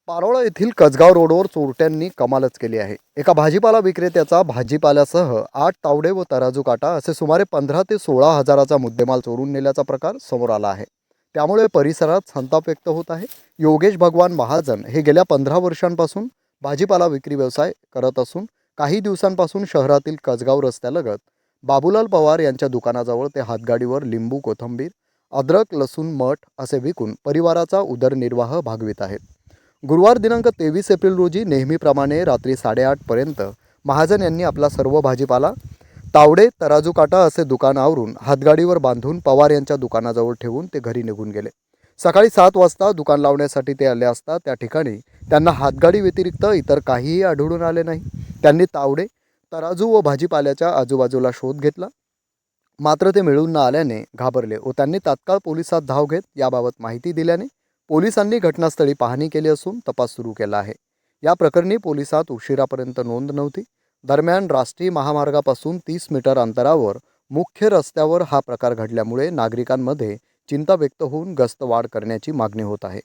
पारोळा येथील कसगाव रोडवर चोरट्यांनी कमालच केली आहे. एका भाजीपाला विक्रेत्याचा भाजीपाल्यासह 8 तावडे व तराजू काटा असे सुमारे 15 ते 16 हजाराचा मुद्देमाल चोरून नेल्याचा प्रकार समोर आला आहे. त्यामुळे परिसरात संताप व्यक्त होत आहे. योगेश भगवान महाजन हे गेल्या 15 वर्षांपासून भाजीपाला विक्री व्यवसाय करत असून काही दिवसांपासून शहरातील कसगाव रस्त्यालगत बाबूलाल पवार यांच्या दुकानाजवळ ते हातगाडीवर लिंबू, कोथिंबीर, अद्रक, लसूण, मठ असे विकून परिवाराचा उदरनिर्वाह भागवित आहेत. गुरुवार दिनांक 23 एप्रिल रोजी नेहमीप्रमाणे रात्री 8:30 पर्यंत महाजन यांनी आपला सर्व भाजीपाला तावडे, तराजू काटा असे दुकान आवरून हातगाडीवर बांधून पवार यांच्या दुकानाजवळ ठेवून ते घरी निघून गेले. सकाळी 7 वाजता दुकान लावण्यासाठी ते आले असता त्या ठिकाणी त्यांना हातगाडी व्यतिरिक्त इतर काहीही आढळून आले नाही. त्यांनी तावडे, तराजू व भाजीपाल्याच्या आजूबाजूला शोध घेतला, मात्र ते मिळून न आल्याने घाबरले व त्यांनी तात्काळ पोलिसात धाव घेत याबाबत माहिती दिल्याने पोलिसांनी घटनास्थळी पाहणी केली असून तपास सुरू केला आहे. या प्रकरणी पोलिसात उशिरापर्यंत नोंद नव्हती. दरम्यान राष्ट्रीय महामार्गापासून 30 मीटर अंतरावर मुख्य रस्त्यावर हा प्रकार घडल्यामुळे नागरिकांमध्ये चिंता व्यक्त होऊन गस्त वाढ करण्याची मागणी होत आहे.